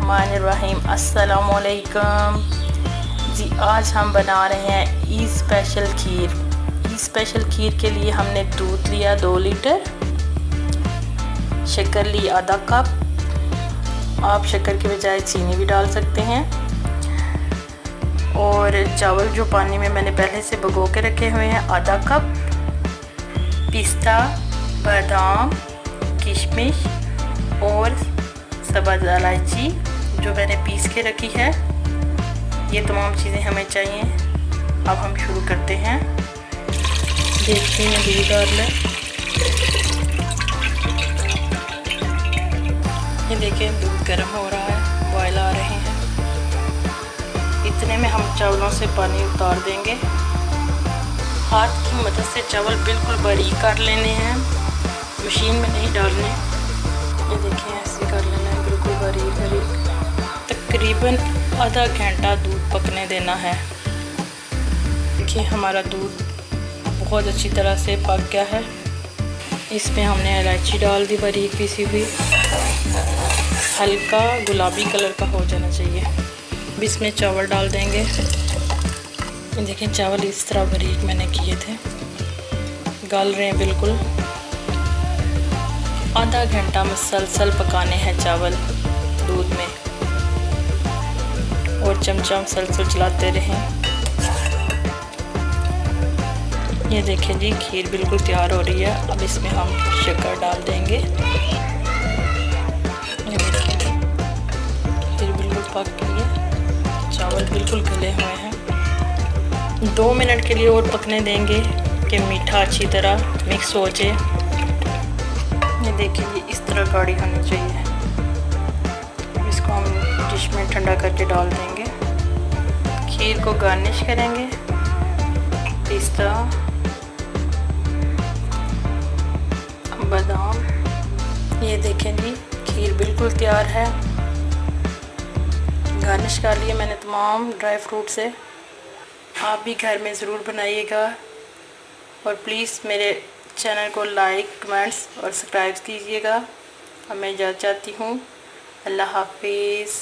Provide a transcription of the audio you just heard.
बिस्मिल्लाहिर्रहमानिर्रहीम। अस्सलामुअलैकुम जी। आज हम बना रहे हैं ईद स्पेशल खीर। ईद स्पेशल खीर के लिए हमने दूध लिया 2 लीटर, शक्कर ली आधा कप, आप शक्कर के बजाय चीनी भी डाल सकते हैं, और चावल जो पानी में मैंने पहले से भिगो के रखे हुए हैं आधा कप, पिस्ता, बादाम, किशमिश और सब्ज़ इलायची जो मैंने पीस के रखी है। ये तमाम चीज़ें हमें चाहिए। अब हम शुरू करते हैं। देखते हैं दूध डाल लें। ये देखिए दूध गर्म हो रहा है, बॉयल आ रहे हैं। इतने में हम चावलों से पानी उतार देंगे। हाथ की मदद से चावल बिल्कुल बारीक कर लेने हैं, मशीन में नहीं डालने। ये देखिए ऐसे कर लेना है, बिल्कुल बारीक बारीक। तकरीबन आधा घंटा दूध पकने देना है। देखिए हमारा दूध बहुत अच्छी तरह से पक गया है। इसमें हमने इलायची डाल दी बारीक पीसी हुई, हल्का गुलाबी कलर का हो जाना चाहिए। अब इसमें चावल डाल देंगे। देखिए चावल इस तरह बारीक मैंने किए थे, गल रहे हैं बिल्कुल। आधा घंटा मुसलसल पकाने हैं चावल दूध में, और चमचा मुसलसल चलाते रहें। ये देखिए जी खीर बिल्कुल तैयार हो रही है। अब इसमें हम शक्कर डाल देंगे। ये देखिए खीर बिल्कुल पक गई है, चावल बिल्कुल गले हुए हैं। 2 मिनट के लिए और पकने देंगे कि मीठा अच्छी तरह मिक्स हो जाए। ये देखिए ये इस तरह गाढ़ी होनी चाहिए। इसको हम डिश में ठंडा करके डाल देंगे। खीर को गार्निश करेंगे पिस्ता, बादाम। ये देखें जी खीर बिल्कुल तैयार है। गार्निश कर लिए मैंने तमाम ड्राई फ्रूट से। आप भी घर में ज़रूर बनाइएगा, और प्लीज़ मेरे चैनल को लाइक, कमेंट्स और सब्सक्राइब कीजिएगा। अब मैं इजाज़त चाहती हूँ। अल्लाह हाफिज़।